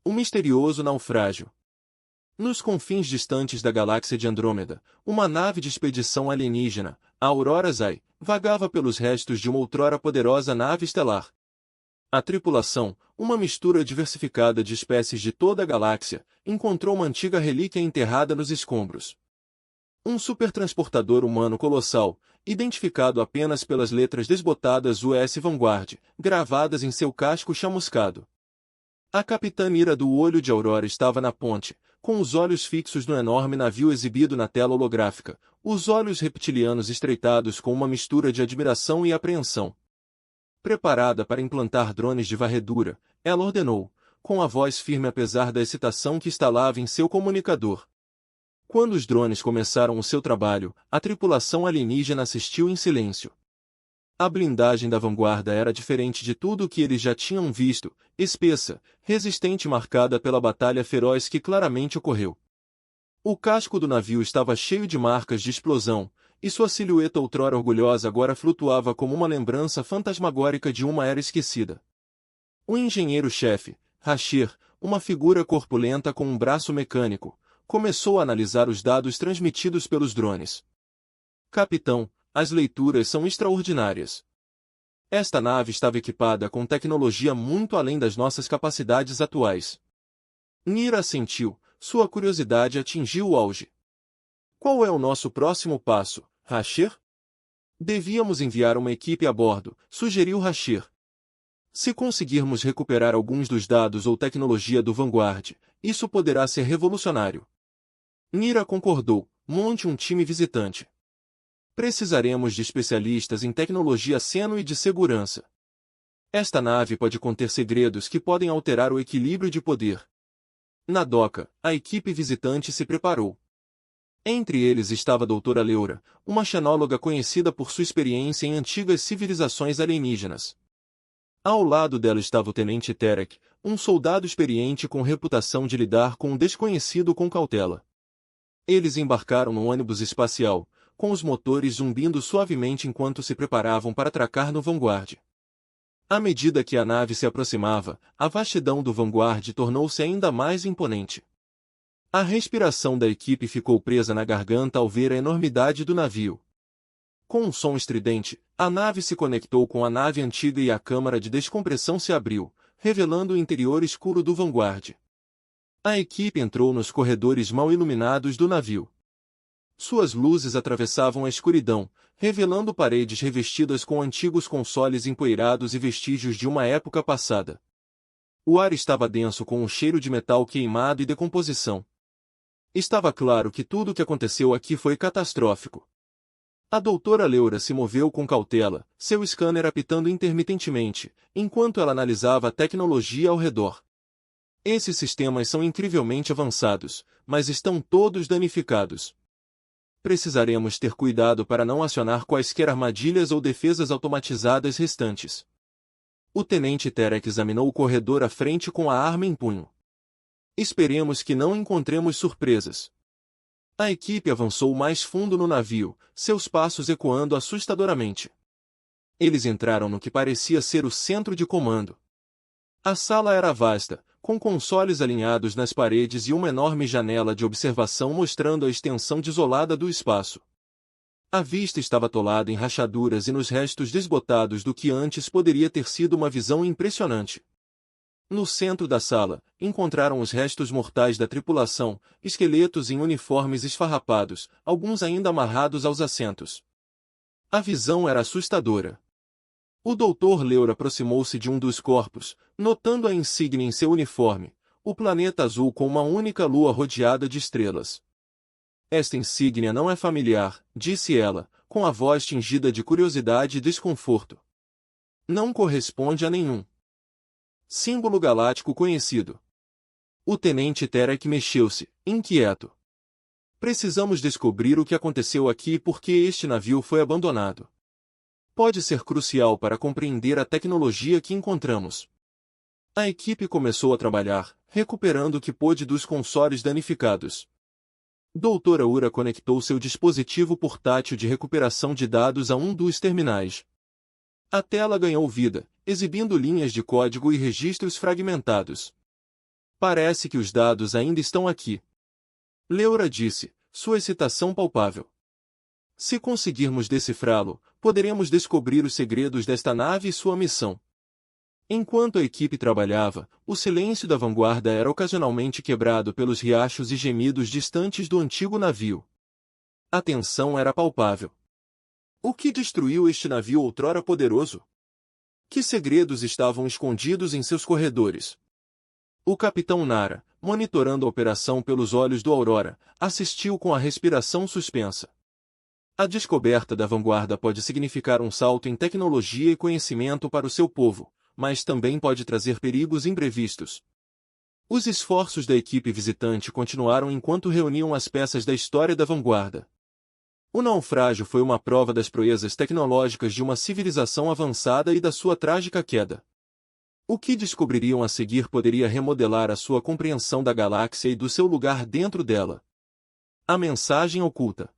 O misterioso naufrágio. Nos confins distantes da galáxia de Andrômeda, uma nave de expedição alienígena, a Aurora Zay, vagava pelos restos de uma outrora poderosa nave estelar. A tripulação, uma mistura diversificada de espécies de toda a galáxia, encontrou uma antiga relíquia enterrada nos escombros. Um supertransportador humano colossal, identificado apenas pelas letras desbotadas US Vanguard, gravadas em seu casco chamuscado. A capitã Ira do Olho de Aurora estava na ponte, com os olhos fixos no enorme navio exibido na tela holográfica, os olhos reptilianos estreitados com uma mistura de admiração e apreensão. Preparada para implantar drones de varredura, ela ordenou, com a voz firme apesar da excitação que estalava em seu comunicador. Quando os drones começaram o seu trabalho, a tripulação alienígena assistiu em silêncio. A blindagem da vanguarda era diferente de tudo o que eles já tinham visto, espessa, resistente e marcada pela batalha feroz que claramente ocorreu. O casco do navio estava cheio de marcas de explosão, e sua silhueta outrora orgulhosa agora flutuava como uma lembrança fantasmagórica de uma era esquecida. O engenheiro-chefe, Rashir, uma figura corpulenta com um braço mecânico, começou a analisar os dados transmitidos pelos drones. Capitão, as leituras são extraordinárias. Esta nave estava equipada com tecnologia muito além das nossas capacidades atuais. Nira assentiu, sua curiosidade atingiu o auge. Qual é o nosso próximo passo, Rashir? Devíamos enviar uma equipe a bordo, sugeriu Rashir. Se conseguirmos recuperar alguns dos dados ou tecnologia do Vanguard, isso poderá ser revolucionário. Nira concordou, monte um time visitante. Precisaremos de especialistas em tecnologia seno e de segurança. Esta nave pode conter segredos que podem alterar o equilíbrio de poder. Na doca, a equipe visitante se preparou. Entre eles estava a doutora Leura, uma xenóloga conhecida por sua experiência em antigas civilizações alienígenas. Ao lado dela estava o tenente Terek, um soldado experiente com reputação de lidar com o desconhecido com cautela. Eles embarcaram no ônibus espacial, com os motores zumbindo suavemente enquanto se preparavam para atracar no Vanguard. À medida que a nave se aproximava, a vastidão do Vanguard tornou-se ainda mais imponente. A respiração da equipe ficou presa na garganta ao ver a enormidade do navio. Com um som estridente, a nave se conectou com a nave antiga e a câmara de descompressão se abriu, revelando o interior escuro do Vanguard. A equipe entrou nos corredores mal iluminados do navio. Suas luzes atravessavam a escuridão, revelando paredes revestidas com antigos consoles empoeirados e vestígios de uma época passada. O ar estava denso com um cheiro de metal queimado e decomposição. Estava claro que tudo o que aconteceu aqui foi catastrófico. A doutora Leura se moveu com cautela, seu scanner apitando intermitentemente, enquanto ela analisava a tecnologia ao redor. Esses sistemas são incrivelmente avançados, mas estão todos danificados. Precisaremos ter cuidado para não acionar quaisquer armadilhas ou defesas automatizadas restantes. O tenente Terek examinou o corredor à frente com a arma em punho. Esperemos que não encontremos surpresas. A equipe avançou mais fundo no navio, seus passos ecoando assustadoramente. Eles entraram no que parecia ser o centro de comando. A sala era vasta, com consoles alinhados nas paredes e uma enorme janela de observação mostrando a extensão desolada do espaço. A vista estava atolada em rachaduras e nos restos desbotados do que antes poderia ter sido uma visão impressionante. No centro da sala, encontraram os restos mortais da tripulação, esqueletos em uniformes esfarrapados, alguns ainda amarrados aos assentos. A visão era assustadora. O doutor Leura aproximou-se de um dos corpos, notando a insígnia em seu uniforme, o planeta azul com uma única lua rodeada de estrelas. Esta insígnia não é familiar, disse ela, com a voz tingida de curiosidade e desconforto. Não corresponde a nenhum símbolo galáctico conhecido. O tenente Terek mexeu-se, inquieto. Precisamos descobrir o que aconteceu aqui e por que este navio foi abandonado. Pode ser crucial para compreender a tecnologia que encontramos. A equipe começou a trabalhar, recuperando o que pôde dos consoles danificados. Doutora Ura conectou seu dispositivo portátil de recuperação de dados a um dos terminais. A tela ganhou vida, exibindo linhas de código e registros fragmentados. Parece que os dados ainda estão aqui. Leura disse, sua excitação palpável. Se conseguirmos decifrá-lo, poderemos descobrir os segredos desta nave e sua missão. Enquanto a equipe trabalhava, o silêncio da vanguarda era ocasionalmente quebrado pelos riachos e gemidos distantes do antigo navio. A tensão era palpável. O que destruiu este navio outrora poderoso? Que segredos estavam escondidos em seus corredores? O capitão Nara, monitorando a operação pelos olhos do Aurora, assistiu com a respiração suspensa. A descoberta da vanguarda pode significar um salto em tecnologia e conhecimento para o seu povo, mas também pode trazer perigos imprevistos. Os esforços da equipe visitante continuaram enquanto reuniam as peças da história da vanguarda. O naufrágio foi uma prova das proezas tecnológicas de uma civilização avançada e da sua trágica queda. O que descobririam a seguir poderia remodelar a sua compreensão da galáxia e do seu lugar dentro dela. A mensagem oculta.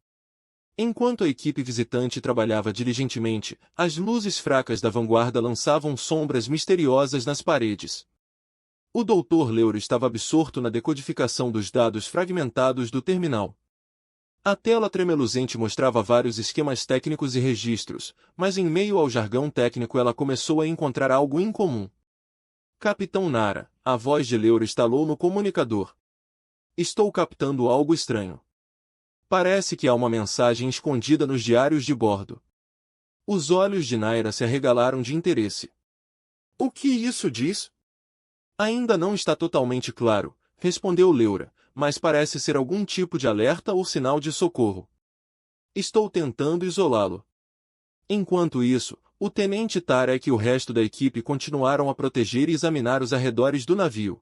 Enquanto a equipe visitante trabalhava diligentemente, as luzes fracas da vanguarda lançavam sombras misteriosas nas paredes. O Dr. Leuro estava absorto na decodificação dos dados fragmentados do terminal. A tela tremeluzente mostrava vários esquemas técnicos e registros, mas em meio ao jargão técnico ela começou a encontrar algo incomum. Capitão Nara, a voz de Leuro estalou no comunicador. Estou captando algo estranho. Parece que há uma mensagem escondida nos diários de bordo. Os olhos de Naira se arregalaram de interesse. O que isso diz? Ainda não está totalmente claro, respondeu Leura, mas parece ser algum tipo de alerta ou sinal de socorro. Estou tentando isolá-lo. Enquanto isso, o tenente Tarek e o resto da equipe continuaram a proteger e examinar os arredores do navio.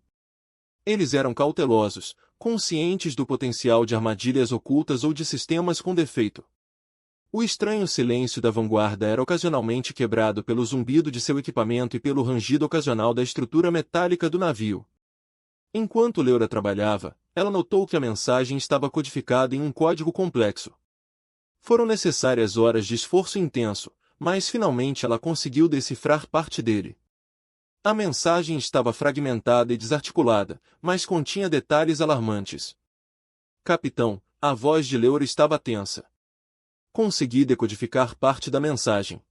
Eles eram cautelosos, conscientes do potencial de armadilhas ocultas ou de sistemas com defeito. O estranho silêncio da vanguarda era ocasionalmente quebrado pelo zumbido de seu equipamento e pelo rangido ocasional da estrutura metálica do navio. Enquanto Leura trabalhava, ela notou que a mensagem estava codificada em um código complexo. Foram necessárias horas de esforço intenso, mas finalmente ela conseguiu decifrar parte dele. A mensagem estava fragmentada e desarticulada, mas continha detalhes alarmantes. Capitão, a voz de Leura estava tensa. Consegui decodificar parte da mensagem.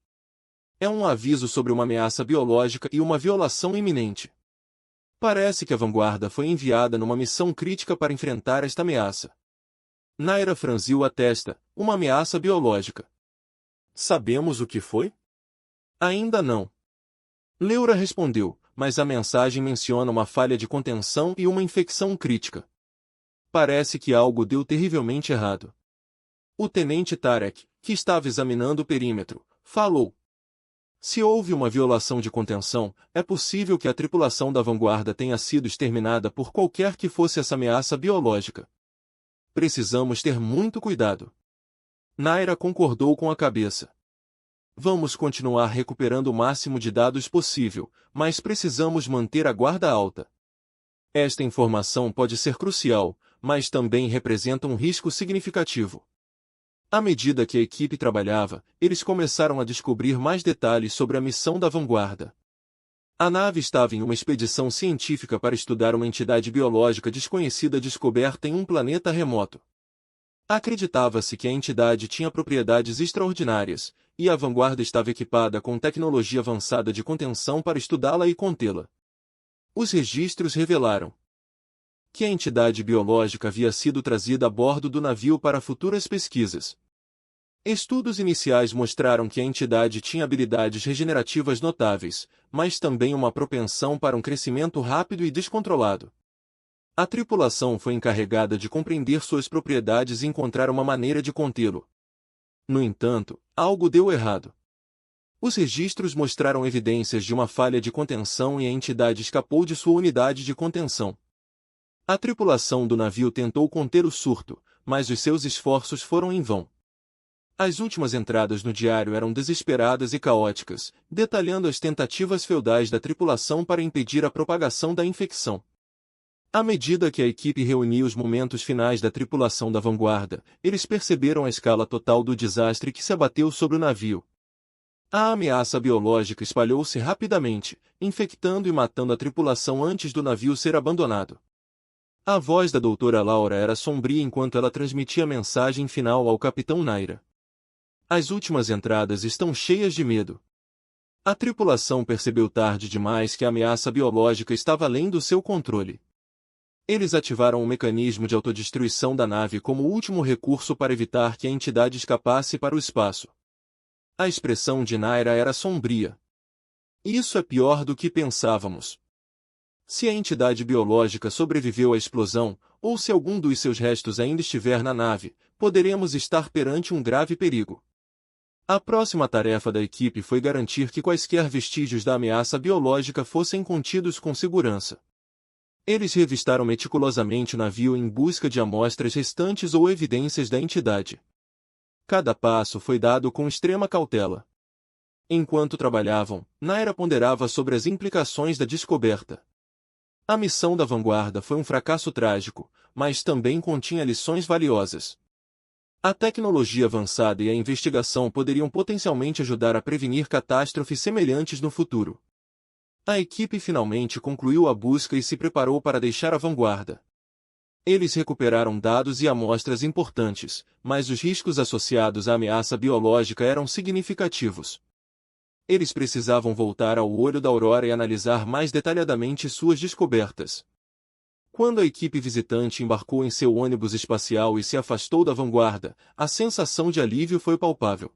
É um aviso sobre uma ameaça biológica e uma violação iminente. Parece que a vanguarda foi enviada numa missão crítica para enfrentar esta ameaça. Naira franziu a testa, uma ameaça biológica. Sabemos o que foi? Ainda não. Leura respondeu, mas a mensagem menciona uma falha de contenção e uma infecção crítica. Parece que algo deu terrivelmente errado. O tenente Tarek, que estava examinando o perímetro, falou. Se houve uma violação de contenção, é possível que a tripulação da vanguarda tenha sido exterminada por qualquer que fosse essa ameaça biológica. Precisamos ter muito cuidado. Naira concordou com a cabeça. Vamos continuar recuperando o máximo de dados possível, mas precisamos manter a guarda alta. Esta informação pode ser crucial, mas também representa um risco significativo. À medida que a equipe trabalhava, eles começaram a descobrir mais detalhes sobre a missão da vanguarda. A nave estava em uma expedição científica para estudar uma entidade biológica desconhecida descoberta em um planeta remoto. Acreditava-se que a entidade tinha propriedades extraordinárias, e a vanguarda estava equipada com tecnologia avançada de contenção para estudá-la e contê-la. Os registros revelaram que a entidade biológica havia sido trazida a bordo do navio para futuras pesquisas. Estudos iniciais mostraram que a entidade tinha habilidades regenerativas notáveis, mas também uma propensão para um crescimento rápido e descontrolado. A tripulação foi encarregada de compreender suas propriedades e encontrar uma maneira de contê-lo. No entanto, algo deu errado. Os registros mostraram evidências de uma falha de contenção e a entidade escapou de sua unidade de contenção. A tripulação do navio tentou conter o surto, mas os seus esforços foram em vão. As últimas entradas no diário eram desesperadas e caóticas, detalhando as tentativas feudais da tripulação para impedir a propagação da infecção. À medida que a equipe reunia os momentos finais da tripulação da vanguarda, eles perceberam a escala total do desastre que se abateu sobre o navio. A ameaça biológica espalhou-se rapidamente, infectando e matando a tripulação antes do navio ser abandonado. A voz da doutora Laura era sombria enquanto ela transmitia a mensagem final ao capitão Naira. As últimas entradas estão cheias de medo. A tripulação percebeu tarde demais que a ameaça biológica estava além do seu controle. Eles ativaram o mecanismo de autodestruição da nave como último recurso para evitar que a entidade escapasse para o espaço. A expressão de Naira era sombria. Isso é pior do que pensávamos. Se a entidade biológica sobreviveu à explosão, ou se algum dos seus restos ainda estiver na nave, poderemos estar perante um grave perigo. A próxima tarefa da equipe foi garantir que quaisquer vestígios da ameaça biológica fossem contidos com segurança. Eles revistaram meticulosamente o navio em busca de amostras restantes ou evidências da entidade. Cada passo foi dado com extrema cautela. Enquanto trabalhavam, Naira ponderava sobre as implicações da descoberta. A missão da vanguarda foi um fracasso trágico, mas também continha lições valiosas. A tecnologia avançada e a investigação poderiam potencialmente ajudar a prevenir catástrofes semelhantes no futuro. A equipe finalmente concluiu a busca e se preparou para deixar a vanguarda. Eles recuperaram dados e amostras importantes, mas os riscos associados à ameaça biológica eram significativos. Eles precisavam voltar ao olho da aurora e analisar mais detalhadamente suas descobertas. Quando a equipe visitante embarcou em seu ônibus espacial e se afastou da vanguarda, a sensação de alívio foi palpável.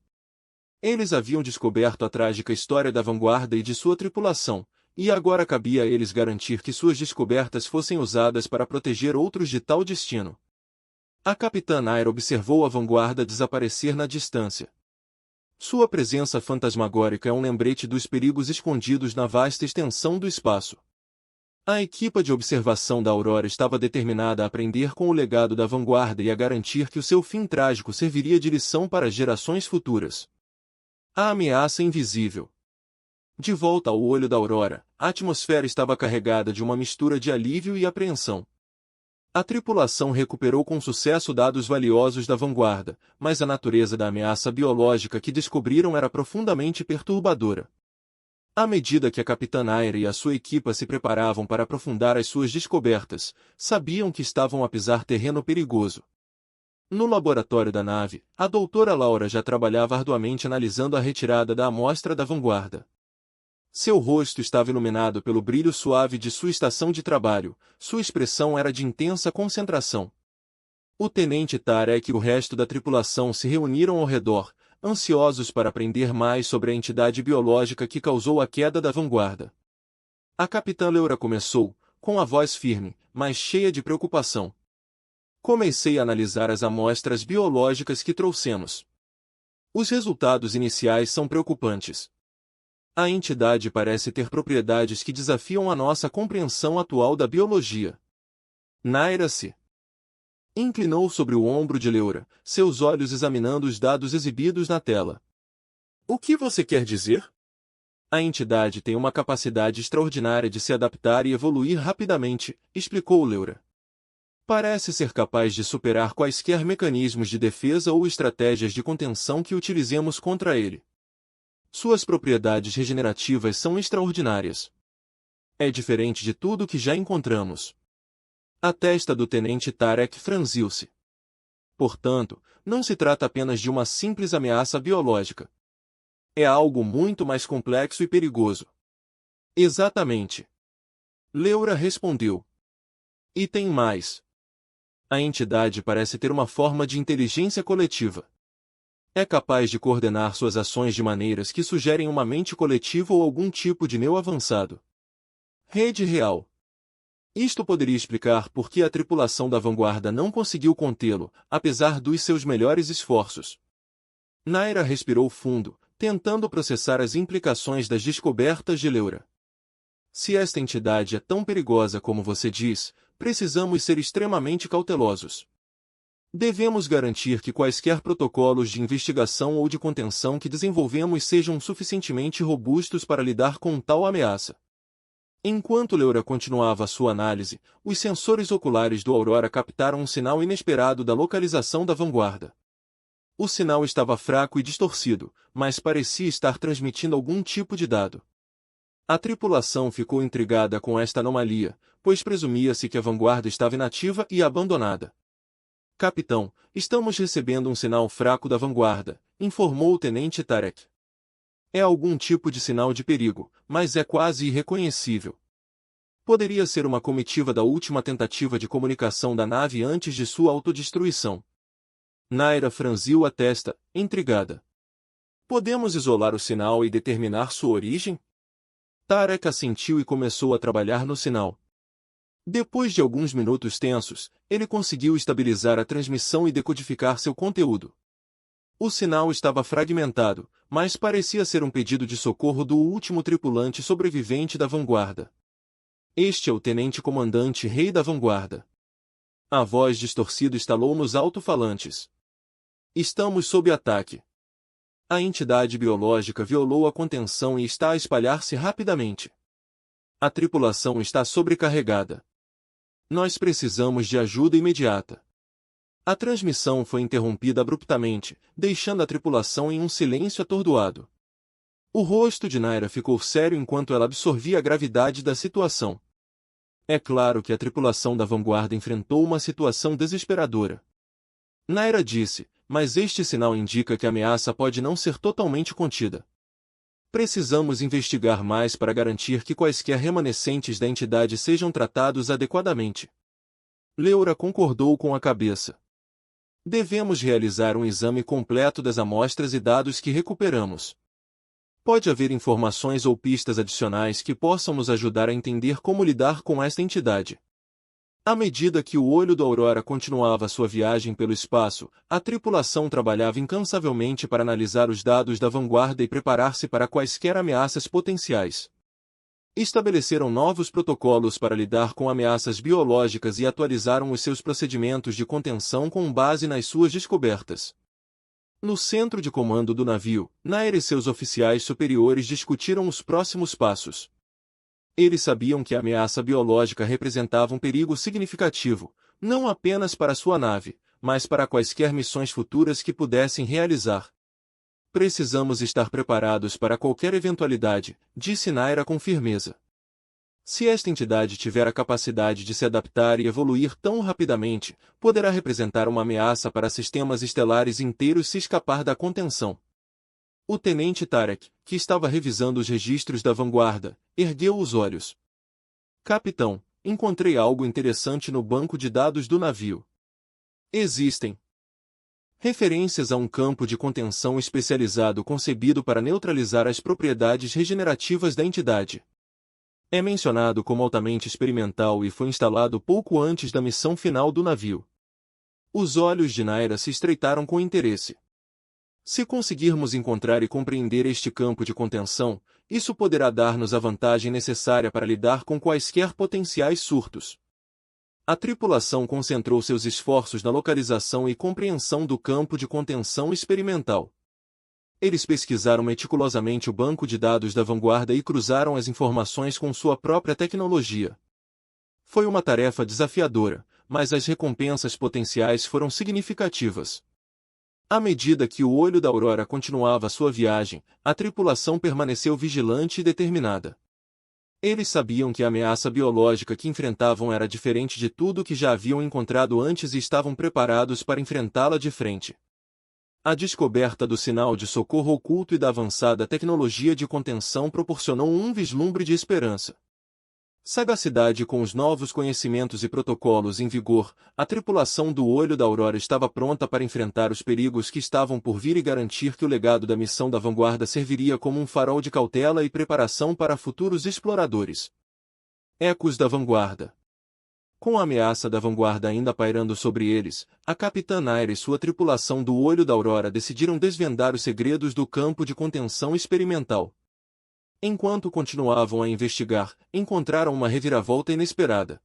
Eles haviam descoberto a trágica história da vanguarda e de sua tripulação, e agora cabia a eles garantir que suas descobertas fossem usadas para proteger outros de tal destino. A capitã Naira observou a vanguarda desaparecer na distância. Sua presença fantasmagórica é um lembrete dos perigos escondidos na vasta extensão do espaço. A equipa de observação da Aurora estava determinada a aprender com o legado da vanguarda e a garantir que o seu fim trágico serviria de lição para gerações futuras. A ameaça invisível. De volta ao olho da aurora, a atmosfera estava carregada de uma mistura de alívio e apreensão. A tripulação recuperou com sucesso dados valiosos da vanguarda, mas a natureza da ameaça biológica que descobriram era profundamente perturbadora. À medida que a capitã Naira e a sua equipa se preparavam para aprofundar as suas descobertas, sabiam que estavam a pisar terreno perigoso. No laboratório da nave, a doutora Laura já trabalhava arduamente analisando a retirada da amostra da vanguarda. Seu rosto estava iluminado pelo brilho suave de sua estação de trabalho, sua expressão era de intensa concentração. O tenente Tarek e o resto da tripulação se reuniram ao redor, ansiosos para aprender mais sobre a entidade biológica que causou a queda da vanguarda. A capitã Laura começou, com a voz firme, mas cheia de preocupação. Comecei a analisar as amostras biológicas que trouxemos. Os resultados iniciais são preocupantes. A entidade parece ter propriedades que desafiam a nossa compreensão atual da biologia. Naira se inclinou sobre o ombro de Laura, seus olhos examinando os dados exibidos na tela. O que você quer dizer? A entidade tem uma capacidade extraordinária de se adaptar e evoluir rapidamente, explicou Laura. Parece ser capaz de superar quaisquer mecanismos de defesa ou estratégias de contenção que utilizemos contra ele. Suas propriedades regenerativas são extraordinárias. É diferente de tudo que já encontramos. A testa do tenente Tarek franziu-se. Portanto, não se trata apenas de uma simples ameaça biológica. É algo muito mais complexo e perigoso. Exatamente. Laura respondeu. E tem mais. A entidade parece ter uma forma de inteligência coletiva. É capaz de coordenar suas ações de maneiras que sugerem uma mente coletiva ou algum tipo de neo avançado. Rede real. Isto poderia explicar por que a tripulação da vanguarda não conseguiu contê-lo, apesar dos seus melhores esforços. Naira respirou fundo, tentando processar as implicações das descobertas de Laura. Se esta entidade é tão perigosa como você diz, precisamos ser extremamente cautelosos. Devemos garantir que quaisquer protocolos de investigação ou de contenção que desenvolvemos sejam suficientemente robustos para lidar com tal ameaça. Enquanto Laura continuava sua análise, os sensores oculares do Aurora captaram um sinal inesperado da localização da vanguarda. O sinal estava fraco e distorcido, mas parecia estar transmitindo algum tipo de dado. A tripulação ficou intrigada com esta anomalia, pois presumia-se que a vanguarda estava inativa e abandonada. Capitão, estamos recebendo um sinal fraco da vanguarda, informou o tenente Tarek. É algum tipo de sinal de perigo, mas é quase irreconhecível. Poderia ser uma comitiva da última tentativa de comunicação da nave antes de sua autodestruição. Naira franziu a testa, intrigada. Podemos isolar o sinal e determinar sua origem? Tarek assentiu e começou a trabalhar no sinal. Depois de alguns minutos tensos, ele conseguiu estabilizar a transmissão e decodificar seu conteúdo. O sinal estava fragmentado, mas parecia ser um pedido de socorro do último tripulante sobrevivente da vanguarda. Este é o tenente-comandante Rei da Vanguarda. A voz distorcida estalou nos alto-falantes. Estamos sob ataque. A entidade biológica violou a contenção e está a espalhar-se rapidamente. A tripulação está sobrecarregada. Nós precisamos de ajuda imediata. A transmissão foi interrompida abruptamente, deixando a tripulação em um silêncio atordoado. O rosto de Naira ficou sério enquanto ela absorvia a gravidade da situação. É claro que a tripulação da vanguarda enfrentou uma situação desesperadora. Naira disse, mas este sinal indica que a ameaça pode não ser totalmente contida. Precisamos investigar mais para garantir que quaisquer remanescentes da entidade sejam tratados adequadamente. Leura concordou com a cabeça. Devemos realizar um exame completo das amostras e dados que recuperamos. Pode haver informações ou pistas adicionais que possam nos ajudar a entender como lidar com esta entidade. À medida que o olho da Aurora continuava sua viagem pelo espaço, a tripulação trabalhava incansavelmente para analisar os dados da vanguarda e preparar-se para quaisquer ameaças potenciais. Estabeleceram novos protocolos para lidar com ameaças biológicas e atualizaram os seus procedimentos de contenção com base nas suas descobertas. No centro de comando do navio, Nair e seus oficiais superiores discutiram os próximos passos. Eles sabiam que a ameaça biológica representava um perigo significativo, não apenas para sua nave, mas para quaisquer missões futuras que pudessem realizar. Precisamos estar preparados para qualquer eventualidade, disse Naira com firmeza. Se esta entidade tiver a capacidade de se adaptar e evoluir tão rapidamente, poderá representar uma ameaça para sistemas estelares inteiros se escapar da contenção. O tenente Tarek, que estava revisando os registros da vanguarda, ergueu os olhos. Capitão, encontrei algo interessante no banco de dados do navio. Existem referências a um campo de contenção especializado concebido para neutralizar as propriedades regenerativas da entidade. É mencionado como altamente experimental e foi instalado pouco antes da missão final do navio. Os olhos de Naira se estreitaram com interesse. Se conseguirmos encontrar e compreender este campo de contenção, isso poderá dar-nos a vantagem necessária para lidar com quaisquer potenciais surtos. A tripulação concentrou seus esforços na localização e compreensão do campo de contenção experimental. Eles pesquisaram meticulosamente o banco de dados da vanguarda e cruzaram as informações com sua própria tecnologia. Foi uma tarefa desafiadora, mas as recompensas potenciais foram significativas. À medida que o olho da Aurora continuava sua viagem, a tripulação permaneceu vigilante e determinada. Eles sabiam que a ameaça biológica que enfrentavam era diferente de tudo que já haviam encontrado antes e estavam preparados para enfrentá-la de frente. A descoberta do sinal de socorro oculto e da avançada tecnologia de contenção proporcionou um vislumbre de esperança. Sagacidade com os novos conhecimentos e protocolos em vigor, a tripulação do Olho da Aurora estava pronta para enfrentar os perigos que estavam por vir e garantir que o legado da missão da vanguarda serviria como um farol de cautela e preparação para futuros exploradores. Ecos da vanguarda. Com a ameaça da vanguarda ainda pairando sobre eles, a capitã Nair e sua tripulação do Olho da Aurora decidiram desvendar os segredos do campo de contenção experimental. Enquanto continuavam a investigar, encontraram uma reviravolta inesperada.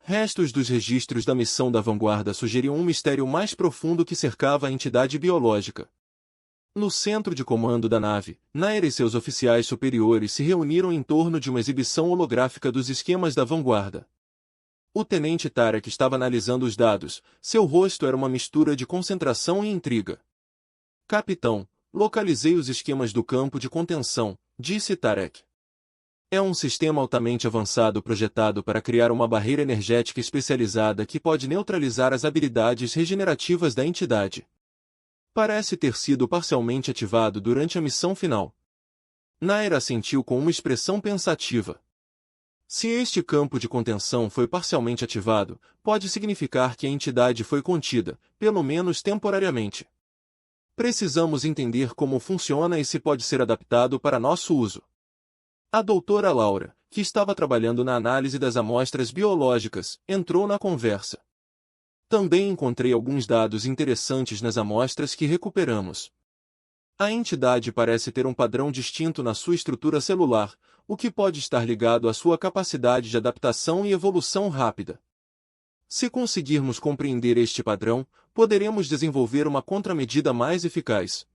Restos dos registros da missão da vanguarda sugeriam um mistério mais profundo que cercava a entidade biológica. No centro de comando da nave, Nair e seus oficiais superiores se reuniram em torno de uma exibição holográfica dos esquemas da vanguarda. O tenente Tarek estava analisando os dados, seu rosto era uma mistura de concentração e intriga. Capitão, localizei os esquemas do campo de contenção, disse Tarek. É um sistema altamente avançado projetado para criar uma barreira energética especializada que pode neutralizar as habilidades regenerativas da entidade. Parece ter sido parcialmente ativado durante a missão final. Naira assentiu com uma expressão pensativa. Se este campo de contenção foi parcialmente ativado, pode significar que a entidade foi contida, pelo menos temporariamente. Precisamos entender como funciona e se pode ser adaptado para nosso uso. A doutora Laura, que estava trabalhando na análise das amostras biológicas, entrou na conversa. Também encontrei alguns dados interessantes nas amostras que recuperamos. A entidade parece ter um padrão distinto na sua estrutura celular, o que pode estar ligado à sua capacidade de adaptação e evolução rápida. Se conseguirmos compreender este padrão, poderemos desenvolver uma contramedida mais eficaz.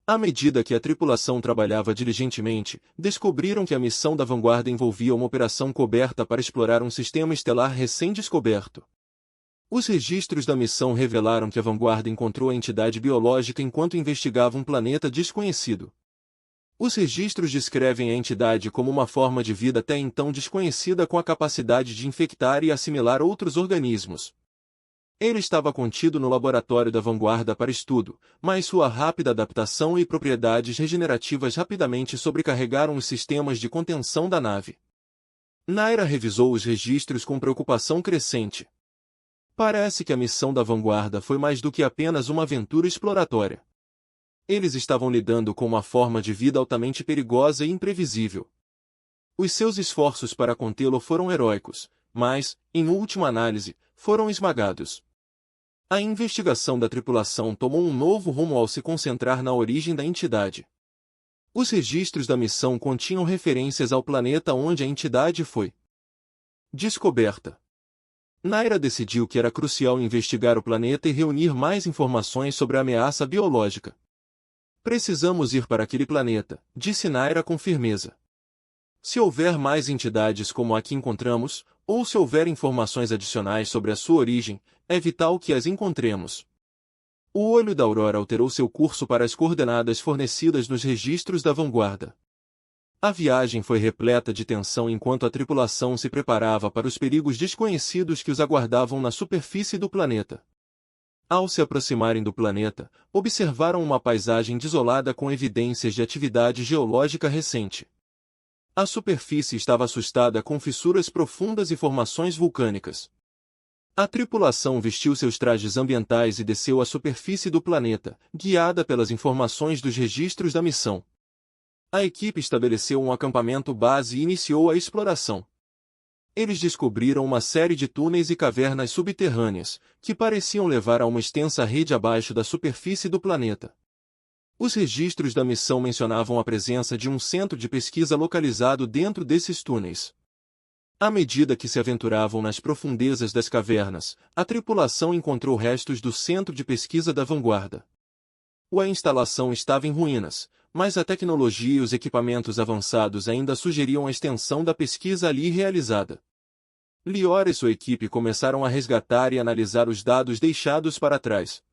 À medida que a tripulação trabalhava diligentemente, descobriram que a missão da Vanguarda envolvia uma operação coberta para explorar um sistema estelar recém-descoberto. Os registros da missão revelaram que a Vanguarda encontrou a entidade biológica enquanto investigava um planeta desconhecido. Os registros descrevem a entidade como uma forma de vida até então desconhecida com a capacidade de infectar e assimilar outros organismos. Ele estava contido no laboratório da Vanguarda para estudo, mas sua rápida adaptação e propriedades regenerativas rapidamente sobrecarregaram os sistemas de contenção da nave. Naira revisou os registros com preocupação crescente. Parece que a missão da Vanguarda foi mais do que apenas uma aventura exploratória. Eles estavam lidando com uma forma de vida altamente perigosa e imprevisível. Os seus esforços para contê-lo foram heróicos, mas, em última análise, foram esmagados. A investigação da tripulação tomou um novo rumo ao se concentrar na origem da entidade. Os registros da missão continham referências ao planeta onde a entidade foi descoberta. Naira decidiu que era crucial investigar o planeta e reunir mais informações sobre a ameaça biológica. Precisamos ir para aquele planeta, disse Naira com firmeza. Se houver mais entidades como a que encontramos, ou se houver informações adicionais sobre a sua origem, é vital que as encontremos. O olho da Aurora alterou seu curso para as coordenadas fornecidas nos registros da Vanguarda. A viagem foi repleta de tensão enquanto a tripulação se preparava para os perigos desconhecidos que os aguardavam na superfície do planeta. Ao se aproximarem do planeta, observaram uma paisagem desolada com evidências de atividade geológica recente. A superfície estava assustada com fissuras profundas e formações vulcânicas. A tripulação vestiu seus trajes ambientais e desceu à superfície do planeta, guiada pelas informações dos registros da missão. A equipe estabeleceu um acampamento base e iniciou a exploração. Eles descobriram uma série de túneis e cavernas subterrâneas, que pareciam levar a uma extensa rede abaixo da superfície do planeta. Os registros da missão mencionavam a presença de um centro de pesquisa localizado dentro desses túneis. À medida que se aventuravam nas profundezas das cavernas, a tripulação encontrou restos do centro de pesquisa da Vanguarda. A instalação estava em ruínas, mas a tecnologia e os equipamentos avançados ainda sugeriam a extensão da pesquisa ali realizada. Liora e sua equipe começaram a resgatar e analisar os dados deixados para trás.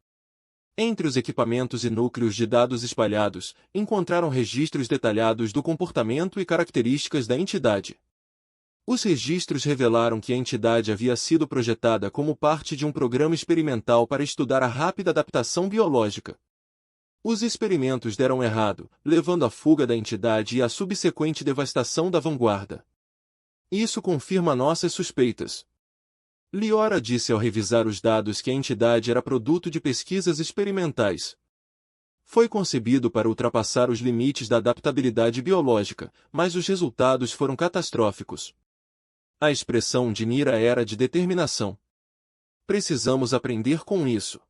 Entre os equipamentos e núcleos de dados espalhados, encontraram registros detalhados do comportamento e características da entidade. Os registros revelaram que a entidade havia sido projetada como parte de um programa experimental para estudar a rápida adaptação biológica. Os experimentos deram errado, levando à fuga da entidade e à subsequente devastação da Vanguarda. Isso confirma nossas suspeitas. Liora disse ao revisar os dados que a entidade era produto de pesquisas experimentais. Foi concebido para ultrapassar os limites da adaptabilidade biológica, mas os resultados foram catastróficos. A expressão de Nira era de determinação. Precisamos aprender com isso.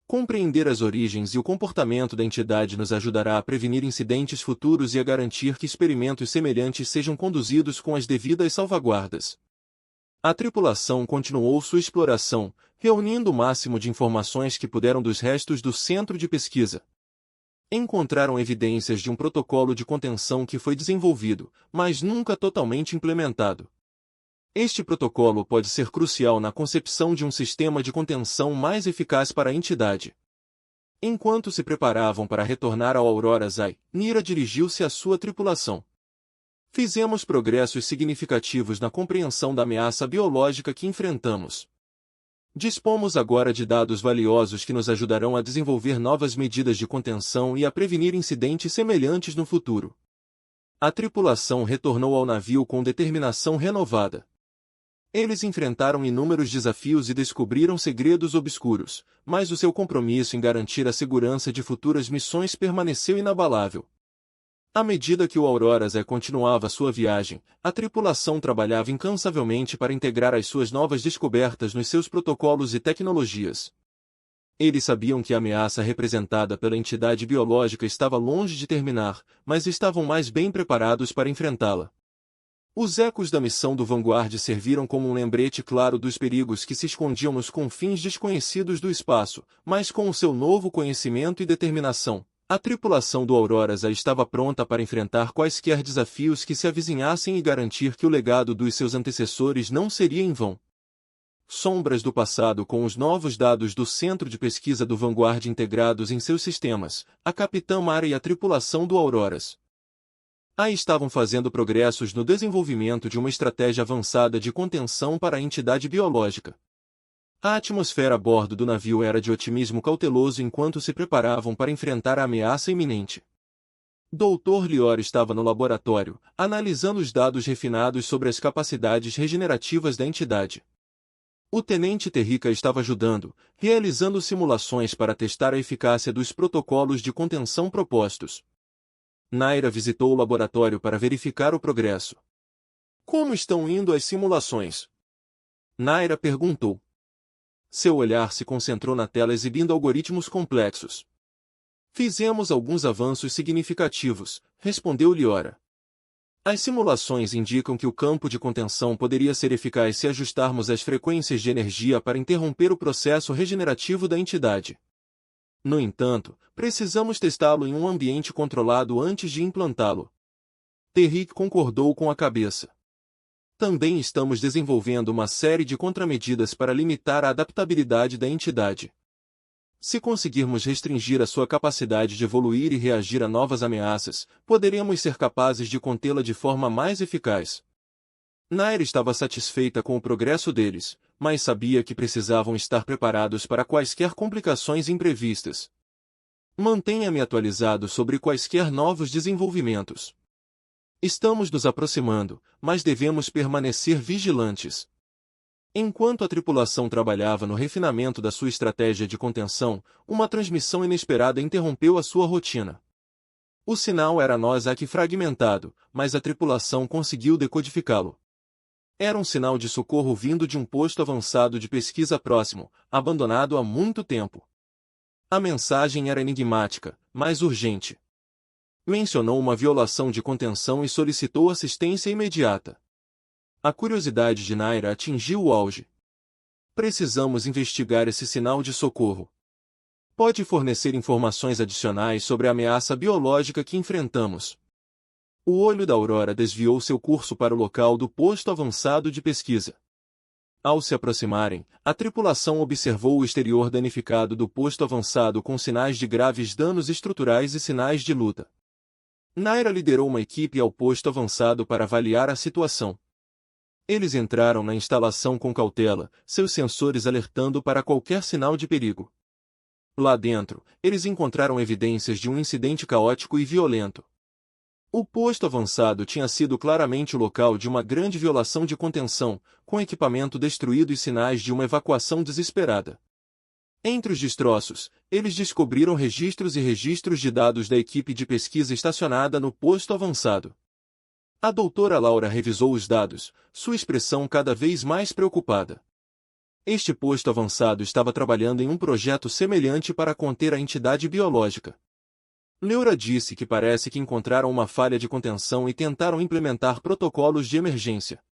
Compreender as origens e o comportamento da entidade nos ajudará a prevenir incidentes futuros e a garantir que experimentos semelhantes sejam conduzidos com as devidas salvaguardas. A tripulação continuou sua exploração, reunindo o máximo de informações que puderam dos restos do centro de pesquisa. Encontraram evidências de um protocolo de contenção que foi desenvolvido, mas nunca totalmente implementado. Este protocolo pode ser crucial na concepção de um sistema de contenção mais eficaz para a entidade. Enquanto se preparavam para retornar ao Aurora Zay, Nira dirigiu-se à sua tripulação. Fizemos progressos significativos na compreensão da ameaça biológica que enfrentamos. Dispomos agora de dados valiosos que nos ajudarão a desenvolver novas medidas de contenção e a prevenir incidentes semelhantes no futuro. A tripulação retornou ao navio com determinação renovada. Eles enfrentaram inúmeros desafios e descobriram segredos obscuros, mas o seu compromisso em garantir a segurança de futuras missões permaneceu inabalável. À medida que o Aurora Zay continuava sua viagem, a tripulação trabalhava incansavelmente para integrar as suas novas descobertas nos seus protocolos e tecnologias. Eles sabiam que a ameaça representada pela entidade biológica estava longe de terminar, mas estavam mais bem preparados para enfrentá-la. Os ecos da missão do Vanguard serviram como um lembrete claro dos perigos que se escondiam nos confins desconhecidos do espaço, mas com o seu novo conhecimento e determinação, a tripulação do Aurora Zay estava pronta para enfrentar quaisquer desafios que se avizinhassem e garantir que o legado dos seus antecessores não seria em vão. Sombras do passado com os novos dados do Centro de Pesquisa do Vanguard integrados em seus sistemas, a Capitã Mara e a tripulação do Auroras Aí estavam fazendo progressos no desenvolvimento de uma estratégia avançada de contenção para a entidade biológica. A atmosfera a bordo do navio era de otimismo cauteloso enquanto se preparavam para enfrentar a ameaça iminente. Dr. Lior estava no laboratório, analisando os dados refinados sobre as capacidades regenerativas da entidade. O Tenente Terrica estava ajudando, realizando simulações para testar a eficácia dos protocolos de contenção propostos. Naira visitou o laboratório para verificar o progresso. Como estão indo as simulações? Naira perguntou. Seu olhar se concentrou na tela exibindo algoritmos complexos. Fizemos alguns avanços significativos, respondeu Liora. As simulações indicam que o campo de contenção poderia ser eficaz se ajustarmos as frequências de energia para interromper o processo regenerativo da entidade. No entanto, precisamos testá-lo em um ambiente controlado antes de implantá-lo. Terrick concordou com a cabeça. Também estamos desenvolvendo uma série de contramedidas para limitar a adaptabilidade da entidade. Se conseguirmos restringir a sua capacidade de evoluir e reagir a novas ameaças, poderemos ser capazes de contê-la de forma mais eficaz. Nair estava satisfeita com o progresso deles, mas sabia que precisavam estar preparados para quaisquer complicações imprevistas. Mantenha-me atualizado sobre quaisquer novos desenvolvimentos. Estamos nos aproximando, mas devemos permanecer vigilantes. Enquanto a tripulação trabalhava no refinamento da sua estratégia de contenção, uma transmissão inesperada interrompeu a sua rotina. O sinal era Nosak fragmentado, mas a tripulação conseguiu decodificá-lo. Era um sinal de socorro vindo de um posto avançado de pesquisa próximo, abandonado há muito tempo. A mensagem era enigmática, mas urgente. Mencionou uma violação de contenção e solicitou assistência imediata. A curiosidade de Naira atingiu o auge. Precisamos investigar esse sinal de socorro. Pode fornecer informações adicionais sobre a ameaça biológica que enfrentamos. O olho da Aurora desviou seu curso para o local do posto avançado de pesquisa. Ao se aproximarem, a tripulação observou o exterior danificado do posto avançado com sinais de graves danos estruturais e sinais de luta. Naira liderou uma equipe ao posto avançado para avaliar a situação. Eles entraram na instalação com cautela, seus sensores alertando para qualquer sinal de perigo. Lá dentro, eles encontraram evidências de um incidente caótico e violento. O posto avançado tinha sido claramente o local de uma grande violação de contenção, com equipamento destruído e sinais de uma evacuação desesperada. Entre os destroços, eles descobriram registros e registros de dados da equipe de pesquisa estacionada no posto avançado. A doutora Laura revisou os dados, sua expressão cada vez mais preocupada. Este posto avançado estava trabalhando em um projeto semelhante para conter a entidade biológica. Leura disse que parece que encontraram uma falha de contenção e tentaram implementar protocolos de emergência.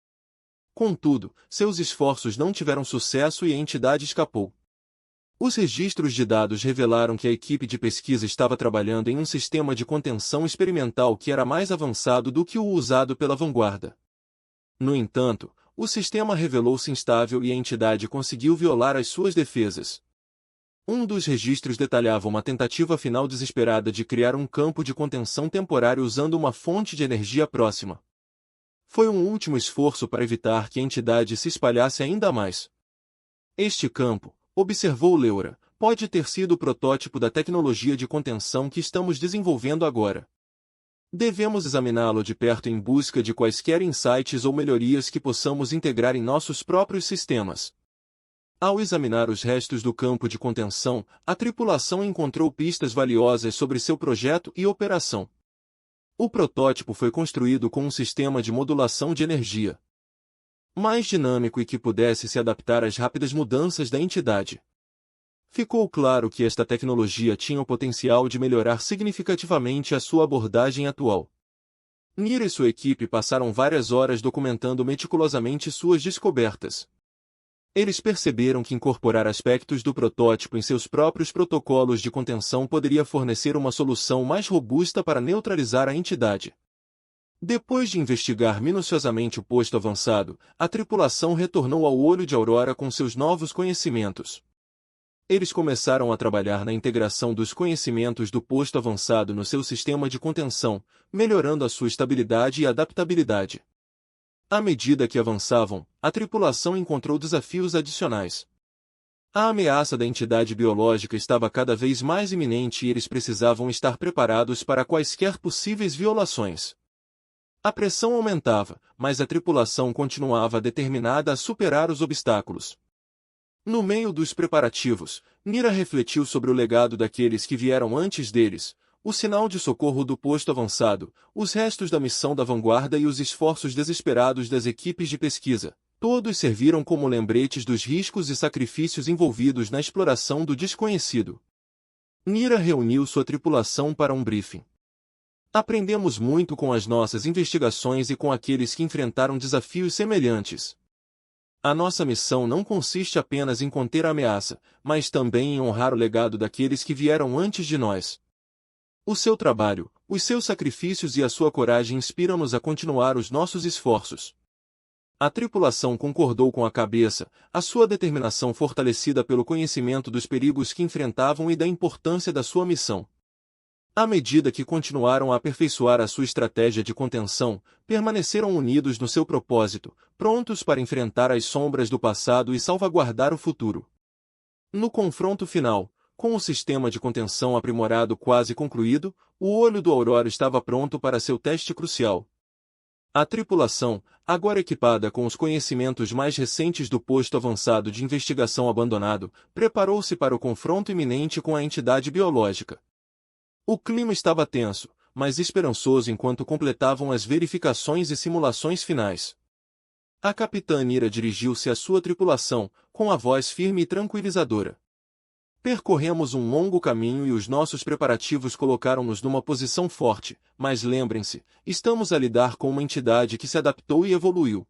Contudo, seus esforços não tiveram sucesso e a entidade escapou. Os registros de dados revelaram que a equipe de pesquisa estava trabalhando em um sistema de contenção experimental que era mais avançado do que o usado pela vanguarda. No entanto, o sistema revelou-se instável e a entidade conseguiu violar as suas defesas. Um dos registros detalhava uma tentativa final desesperada de criar um campo de contenção temporário usando uma fonte de energia próxima. Foi um último esforço para evitar que a entidade se espalhasse ainda mais. Este campo, observou Leura, pode ter sido o protótipo da tecnologia de contenção que estamos desenvolvendo agora. Devemos examiná-lo de perto em busca de quaisquer insights ou melhorias que possamos integrar em nossos próprios sistemas. Ao examinar os restos do campo de contenção, a tripulação encontrou pistas valiosas sobre seu projeto e operação. O protótipo foi construído com um sistema de modulação de energia mais dinâmico e que pudesse se adaptar às rápidas mudanças da entidade. Ficou claro que esta tecnologia tinha o potencial de melhorar significativamente a sua abordagem atual. Nira e sua equipe passaram várias horas documentando meticulosamente suas descobertas. Eles perceberam que incorporar aspectos do protótipo em seus próprios protocolos de contenção poderia fornecer uma solução mais robusta para neutralizar a entidade. Depois de investigar minuciosamente o posto avançado, a tripulação retornou ao Olho de Aurora com seus novos conhecimentos. Eles começaram a trabalhar na integração dos conhecimentos do posto avançado no seu sistema de contenção, melhorando a sua estabilidade e adaptabilidade. À medida que avançavam, a tripulação encontrou desafios adicionais. A ameaça da entidade biológica estava cada vez mais iminente e eles precisavam estar preparados para quaisquer possíveis violações. A pressão aumentava, mas a tripulação continuava determinada a superar os obstáculos. No meio dos preparativos, Nira refletiu sobre o legado daqueles que vieram antes deles, o sinal de socorro do posto avançado, os restos da missão da vanguarda e os esforços desesperados das equipes de pesquisa. Todos serviram como lembretes dos riscos e sacrifícios envolvidos na exploração do desconhecido. Nira reuniu sua tripulação para um briefing. Aprendemos muito com as nossas investigações e com aqueles que enfrentaram desafios semelhantes. A nossa missão não consiste apenas em conter a ameaça, mas também em honrar o legado daqueles que vieram antes de nós. O seu trabalho, os seus sacrifícios e a sua coragem inspiram-nos a continuar os nossos esforços. A tripulação concordou com a cabeça, a sua determinação fortalecida pelo conhecimento dos perigos que enfrentavam e da importância da sua missão. À medida que continuaram a aperfeiçoar a sua estratégia de contenção, permaneceram unidos no seu propósito, prontos para enfrentar as sombras do passado e salvaguardar o futuro. No confronto final, com o sistema de contenção aprimorado quase concluído, o Olho do Aurora estava pronto para seu teste crucial. A tripulação, agora equipada com os conhecimentos mais recentes do posto avançado de investigação abandonado, preparou-se para o confronto iminente com a entidade biológica. O clima estava tenso, mas esperançoso enquanto completavam as verificações e simulações finais. A capitã Nira dirigiu-se à sua tripulação, com a voz firme e tranquilizadora. Percorremos um longo caminho e os nossos preparativos colocaram-nos numa posição forte, mas lembrem-se, estamos a lidar com uma entidade que se adaptou e evoluiu.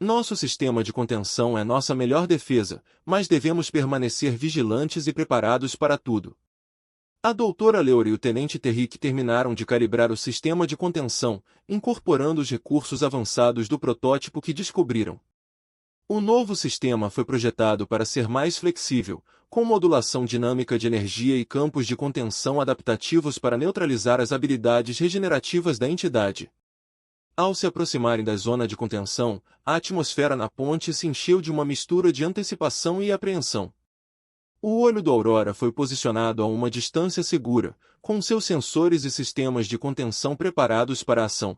Nosso sistema de contenção é nossa melhor defesa, mas devemos permanecer vigilantes e preparados para tudo. A doutora Leura e o tenente Terrick terminaram de calibrar o sistema de contenção, incorporando os recursos avançados do protótipo que descobriram. O novo sistema foi projetado para ser mais flexível, com modulação dinâmica de energia e campos de contenção adaptativos para neutralizar as habilidades regenerativas da entidade. Ao se aproximarem da zona de contenção, a atmosfera na ponte se encheu de uma mistura de antecipação e apreensão. O Olho do Aurora foi posicionado a uma distância segura, com seus sensores e sistemas de contenção preparados para a ação.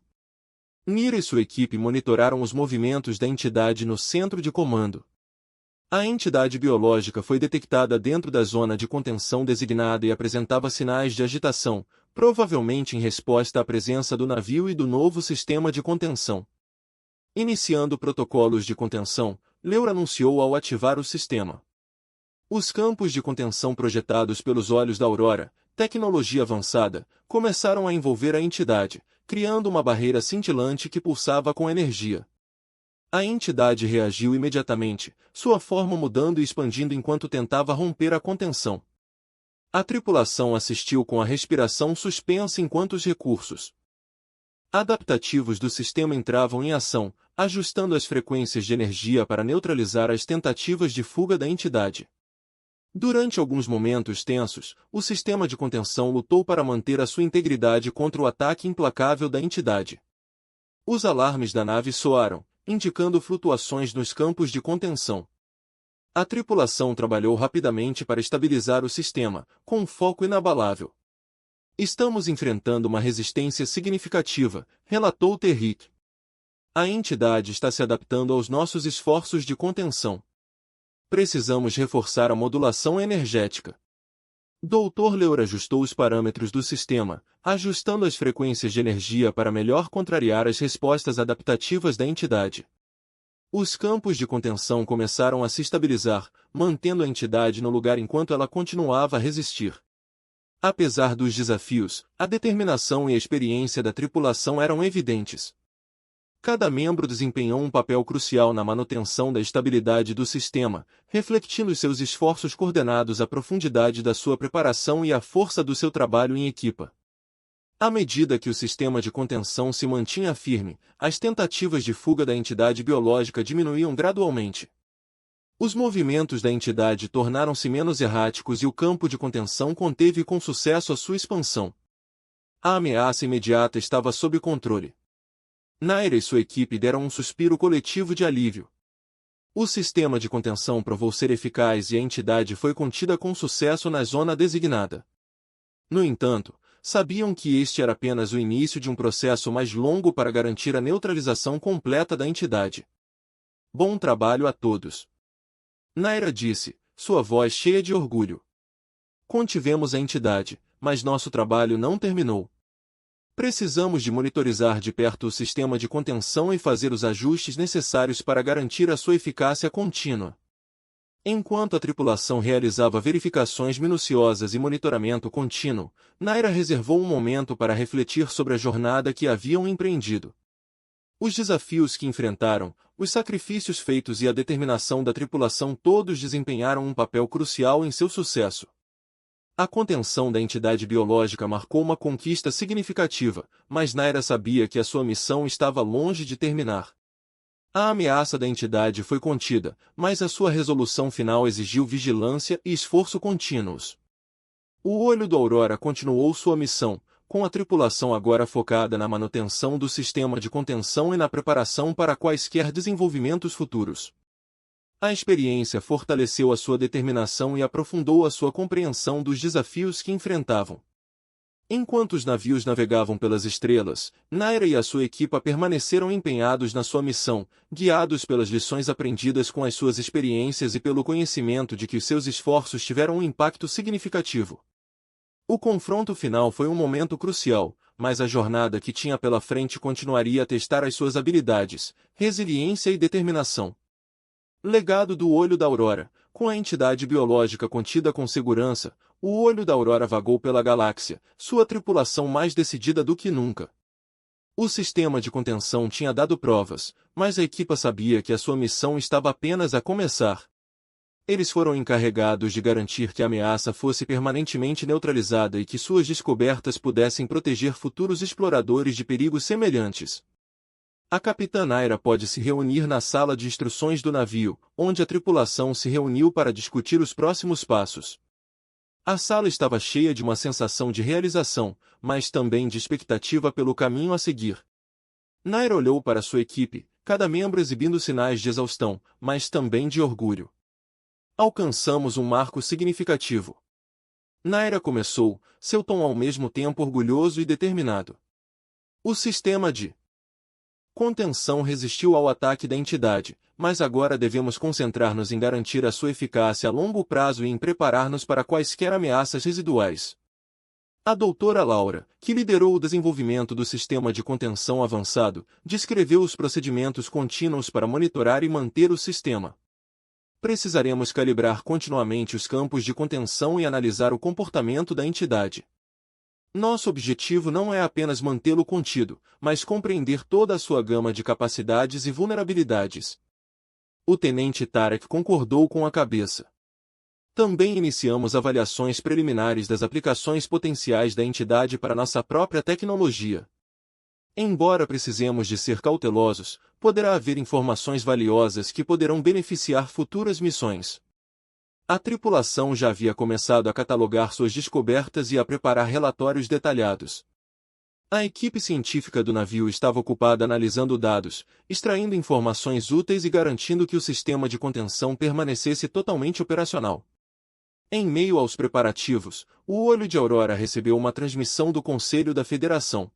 Nira e sua equipe monitoraram os movimentos da entidade no centro de comando. A entidade biológica foi detectada dentro da zona de contenção designada e apresentava sinais de agitação, provavelmente em resposta à presença do navio e do novo sistema de contenção. Iniciando protocolos de contenção, Leura anunciou ao ativar o sistema. Os campos de contenção projetados pelos Olhos da Aurora, tecnologia avançada, começaram a envolver a entidade, criando uma barreira cintilante que pulsava com energia. A entidade reagiu imediatamente, sua forma mudando e expandindo enquanto tentava romper a contenção. A tripulação assistiu com a respiração suspensa enquanto os recursos adaptativos do sistema entravam em ação, ajustando as frequências de energia para neutralizar as tentativas de fuga da entidade. Durante alguns momentos tensos, o sistema de contenção lutou para manter a sua integridade contra o ataque implacável da entidade. Os alarmes da nave soaram, indicando flutuações nos campos de contenção. A tripulação trabalhou rapidamente para estabilizar o sistema, com um foco inabalável. Estamos enfrentando uma resistência significativa, relatou Terrick. A entidade está se adaptando aos nossos esforços de contenção. Precisamos reforçar a modulação energética. Dr. Leur ajustou os parâmetros do sistema, ajustando as frequências de energia para melhor contrariar as respostas adaptativas da entidade. Os campos de contenção começaram a se estabilizar, mantendo a entidade no lugar enquanto ela continuava a resistir. Apesar dos desafios, a determinação e a experiência da tripulação eram evidentes. Cada membro desempenhou um papel crucial na manutenção da estabilidade do sistema, refletindo seus esforços coordenados à profundidade da sua preparação e à força do seu trabalho em equipa. À medida que o sistema de contenção se mantinha firme, as tentativas de fuga da entidade biológica diminuíam gradualmente. Os movimentos da entidade tornaram-se menos erráticos e o campo de contenção conteve com sucesso a sua expansão. A ameaça imediata estava sob controle. Naira e sua equipe deram um suspiro coletivo de alívio. O sistema de contenção provou ser eficaz e a entidade foi contida com sucesso na zona designada. No entanto, sabiam que este era apenas o início de um processo mais longo para garantir a neutralização completa da entidade. Bom trabalho a todos. Naira disse, sua voz cheia de orgulho. Contivemos a entidade, mas nosso trabalho não terminou. Precisamos de monitorizar de perto o sistema de contenção e fazer os ajustes necessários para garantir a sua eficácia contínua. Enquanto a tripulação realizava verificações minuciosas e monitoramento contínuo, Naira reservou um momento para refletir sobre a jornada que haviam empreendido. Os desafios que enfrentaram, os sacrifícios feitos e a determinação da tripulação todos desempenharam um papel crucial em seu sucesso. A contenção da entidade biológica marcou uma conquista significativa, mas Naira sabia que a sua missão estava longe de terminar. A ameaça da entidade foi contida, mas a sua resolução final exigiu vigilância e esforço contínuos. O olho do Aurora continuou sua missão, com a tripulação agora focada na manutenção do sistema de contenção e na preparação para quaisquer desenvolvimentos futuros. A experiência fortaleceu a sua determinação e aprofundou a sua compreensão dos desafios que enfrentavam. Enquanto os navios navegavam pelas estrelas, Naira e a sua equipa permaneceram empenhados na sua missão, guiados pelas lições aprendidas com as suas experiências e pelo conhecimento de que os seus esforços tiveram um impacto significativo. O confronto final foi um momento crucial, mas a jornada que tinha pela frente continuaria a testar as suas habilidades, resiliência e determinação. Legado do Olho da Aurora. Com a entidade biológica contida com segurança, o Olho da Aurora vagou pela galáxia, sua tripulação mais decidida do que nunca. O sistema de contenção tinha dado provas, mas a equipa sabia que a sua missão estava apenas a começar. Eles foram encarregados de garantir que a ameaça fosse permanentemente neutralizada e que suas descobertas pudessem proteger futuros exploradores de perigos semelhantes. A capitã Naira pode se reunir na sala de instruções do navio, onde a tripulação se reuniu para discutir os próximos passos. A sala estava cheia de uma sensação de realização, mas também de expectativa pelo caminho a seguir. Naira olhou para sua equipe, cada membro exibindo sinais de exaustão, mas também de orgulho. Alcançamos um marco significativo. Naira começou, seu tom ao mesmo tempo orgulhoso e determinado. O sistema de contenção resistiu ao ataque da entidade, mas agora devemos concentrar-nos em garantir a sua eficácia a longo prazo e em preparar-nos para quaisquer ameaças residuais. A doutora Laura, que liderou o desenvolvimento do sistema de contenção avançado, descreveu os procedimentos contínuos para monitorar e manter o sistema. Precisaremos calibrar continuamente os campos de contenção e analisar o comportamento da entidade. Nosso objetivo não é apenas mantê-lo contido, mas compreender toda a sua gama de capacidades e vulnerabilidades. O tenente Tarek concordou com a cabeça. Também iniciamos avaliações preliminares das aplicações potenciais da entidade para nossa própria tecnologia. Embora precisemos de ser cautelosos, poderá haver informações valiosas que poderão beneficiar futuras missões. A tripulação já havia começado a catalogar suas descobertas e a preparar relatórios detalhados. A equipe científica do navio estava ocupada analisando dados, extraindo informações úteis e garantindo que o sistema de contenção permanecesse totalmente operacional. Em meio aos preparativos, o Olho de Aurora recebeu uma transmissão do Conselho da Federação.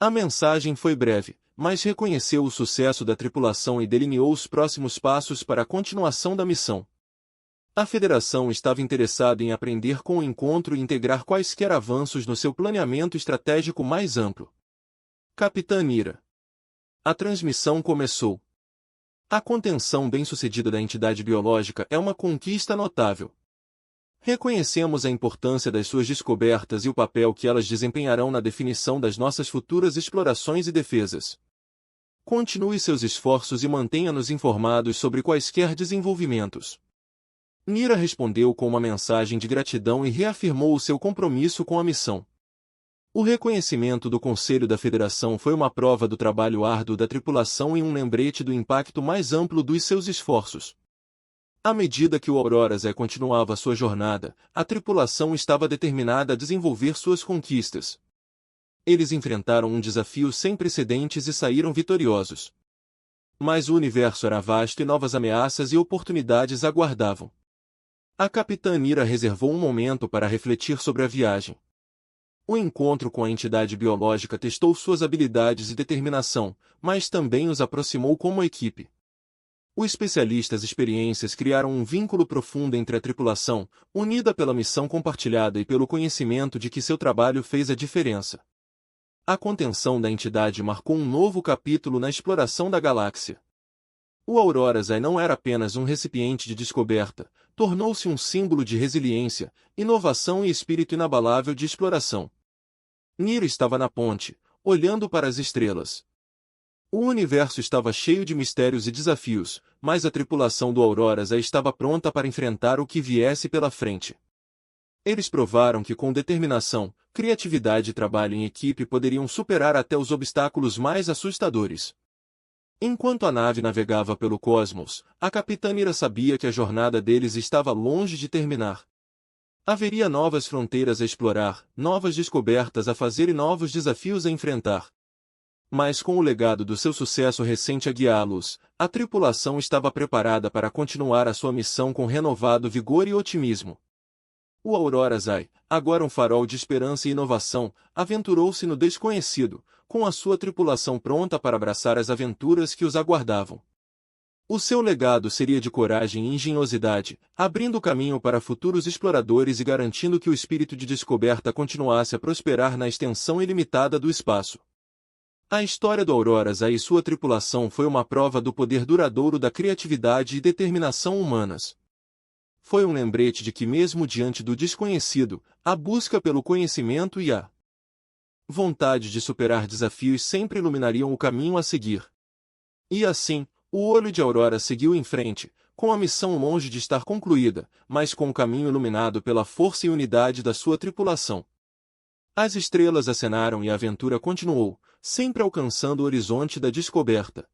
A mensagem foi breve, mas reconheceu o sucesso da tripulação e delineou os próximos passos para a continuação da missão. A Federação estava interessada em aprender com o encontro e integrar quaisquer avanços no seu planeamento estratégico mais amplo. Capitã Nira. A transmissão começou. A contenção bem-sucedida da entidade biológica é uma conquista notável. Reconhecemos a importância das suas descobertas e o papel que elas desempenharão na definição das nossas futuras explorações e defesas. Continue seus esforços e mantenha-nos informados sobre quaisquer desenvolvimentos. Nira respondeu com uma mensagem de gratidão e reafirmou o seu compromisso com a missão. O reconhecimento do Conselho da Federação foi uma prova do trabalho árduo da tripulação e um lembrete do impacto mais amplo dos seus esforços. À medida que o Aurora Zé continuava sua jornada, a tripulação estava determinada a desenvolver suas conquistas. Eles enfrentaram um desafio sem precedentes e saíram vitoriosos. Mas o universo era vasto e novas ameaças e oportunidades aguardavam. A Capitã Nira reservou um momento para refletir sobre a viagem. O encontro com a entidade biológica testou suas habilidades e determinação, mas também os aproximou como equipe. Os especialistas experiências criaram um vínculo profundo entre a tripulação, unida pela missão compartilhada e pelo conhecimento de que seu trabalho fez a diferença. A contenção da entidade marcou um novo capítulo na exploração da galáxia. O Aurora Zai não era apenas um recipiente de descoberta, tornou-se um símbolo de resiliência, inovação e espírito inabalável de exploração. Nira estava na ponte, olhando para as estrelas. O universo estava cheio de mistérios e desafios, mas a tripulação do Aurora Zai estava pronta para enfrentar o que viesse pela frente. Eles provaram que com determinação, criatividade e trabalho em equipe poderiam superar até os obstáculos mais assustadores. Enquanto a nave navegava pelo cosmos, a Capitã Nira sabia que a jornada deles estava longe de terminar. Haveria novas fronteiras a explorar, novas descobertas a fazer e novos desafios a enfrentar. Mas com o legado do seu sucesso recente a guiá-los, a tripulação estava preparada para continuar a sua missão com renovado vigor e otimismo. O Aurora Zai, agora um farol de esperança e inovação, aventurou-se no desconhecido, com a sua tripulação pronta para abraçar as aventuras que os aguardavam. O seu legado seria de coragem e engenhosidade, abrindo caminho para futuros exploradores e garantindo que o espírito de descoberta continuasse a prosperar na extensão ilimitada do espaço. A história do Aurora Zai e sua tripulação foi uma prova do poder duradouro da criatividade e determinação humanas. Foi um lembrete de que mesmo diante do desconhecido, a busca pelo conhecimento e a vontade de superar desafios sempre iluminariam o caminho a seguir. E assim, o Olho de Aurora seguiu em frente, com a missão longe de estar concluída, mas com o caminho iluminado pela força e unidade da sua tripulação. As estrelas acenaram e a aventura continuou, sempre alcançando o horizonte da descoberta.